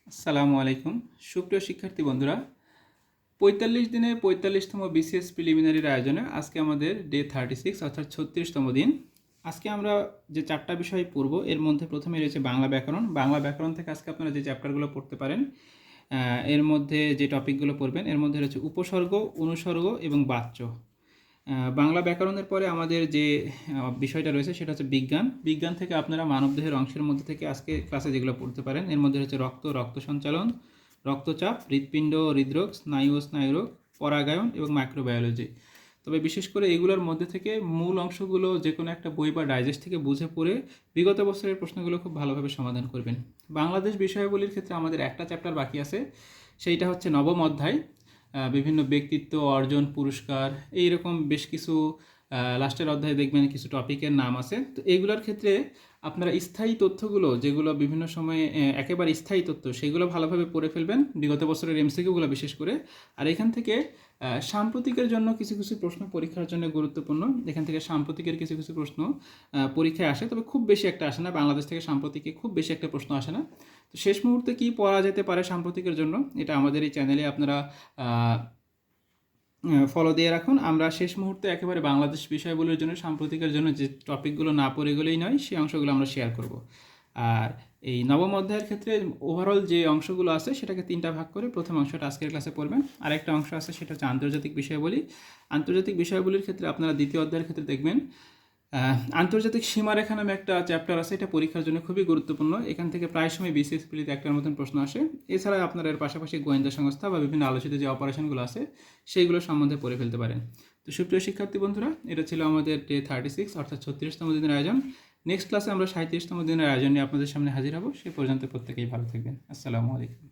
আসসালামু আলাইকুম সুপ্রিয় শিক্ষার্থী বন্ধুরা, ৪৫ দিনে ৪৫তম বিসিএস প্রিলিমিনারির আয়োজনে আজকে আমাদের ডে 36 অর্থাৎ ৩৬তম দিন। আজকে আমরা যে 4টা বিষয় পড়ব এর মধ্যে প্রথমে রয়েছে বাংলা ব্যাকরণ। বাংলা ব্যাকরণ থেকে আজকে আপনারা যে চ্যাপ্টারগুলো পড়তে পারেন, এর মধ্যে যে টপিকগুলো পড়বেন এর মধ্যে রয়েছে উপসর্গ, অনুসর্গ এবং বাচ্য। বাংলা ব্যাকরণের পরে আমাদের যে বিষয়টা রয়েছে সেটা হচ্ছে বিজ্ঞান। বিজ্ঞান থেকে আপনারা মানবদেহের অংশের মধ্যে থেকে আজকে ক্লাসে যেগুলো পড়তে পারেন এর মধ্যে রয়েছে রক্ত সঞ্চালন, রক্তচাপ, হৃৎপিণ্ড হৃদরোগ, স্নায়ুরোগ, পরাগায়ন এবং মাইক্রোবায়োলজি। তবে বিশেষ করে এগুলোর মধ্যে থেকে মূল অংশগুলো যে কোনো একটা বই বা ডাইজেস্ট থেকে বুঝে পড়ে বিগত বছরের প্রশ্নগুলো খুব ভালোভাবে সমাধান করবেন। বাংলাদেশ বিষয়াবলীর ক্ষেত্রে আমাদের একটা চ্যাপ্টার বাকি আছে, সেইটা হচ্ছে নবম অধ্যায়, বিভিন্ন ব্যক্তিত্ব, অর্জন, পুরস্কার, এইরকম বেশ কিছু লাস্টের অধ্যায়ে দেখবেন কিছু টপিকের নাম আছে। তো এইগুলোর ক্ষেত্রে আপনারা স্থায়ী তথ্যগুলো যেগুলো বিভিন্ন সময়ে একেবারে স্থায়ী তথ্য সেগুলো ভালোভাবে পড়ে ফেলবেন, বিগত বছরের এমসিকিউগুলো বিশেষ করে। আর এখান থেকে সাম্প্রতিকের জন্য কিছু কিছু প্রশ্ন পরীক্ষার জন্য গুরুত্বপূর্ণ। এখান থেকে সাম্প্রতিকের কিছু কিছু প্রশ্ন পরীক্ষায় আসে, তবে খুব বেশি একটা আসে না। বাংলাদেশ থেকে সাম্প্রতিকে খুব বেশি একটা প্রশ্ন আসে না। তো শেষ মুহূর্তে কি পড়া যেতে পারে সাম্প্রতিকের জন্য, এটা আমাদের এই চ্যানেলে আপনারা ফলো দিয়ে রাখুন। আমরা শেষ মুহূর্তে একেবারে বাংলাদেশ বিষয়গুলোর জন্য সাম্প্রতিকের জন্য যে টপিকগুলো না পড়ে গেলেই নয়, সেই অংশগুলো আমরা শেয়ার করব। আর এই নবম অধ্যায়ের ক্ষেত্রে ওভারঅল যে অংশগুলো আছে সেটাকে 3টা ভাগ করে প্রথম অংশটা আজকের ক্লাসে পড়বেন। আরেকটা অংশ আছে সেটা হচ্ছে আন্তর্জাতিক বিষয়াবলী। আন্তর্জাতিক বিষয়াবলীর ক্ষেত্রে আপনারা দ্বিতীয় অধ্যায়ের ক্ষেত্রে দেখবেন আন্তর্জাতিক সীমারেখা নামে একটা চ্যাপ্টার আছে। এটা পরীক্ষার জন্য খুবই গুরুত্বপূর্ণ। এখান থেকে প্রায় সময় বিসিএস প্রিলিতে একটার মতন প্রশ্ন আসে। এছাড়া আপনারা এর পাশাপাশি গোয়েন্দা সংস্থা বা বিভিন্ন আলোচিত যে অপারেশনগুলো আছে সেইগুলো সম্বন্ধে পড়ে ফেলতে পারেন। তো সুপ্রিয় শিক্ষার্থী বন্ধুরা, এটা ছিল আমাদের ডে 36 অর্থাৎ 36তম দিনের আয়োজন। নেক্সট ক্লাসে আমরা 37তম দিনের আয়োজন নিয়ে আপনাদের সামনে হাজির হব। সে পর্যন্ত প্রত্যেকেই ভালো থাকবেন। আসসালামু আলাইকুম।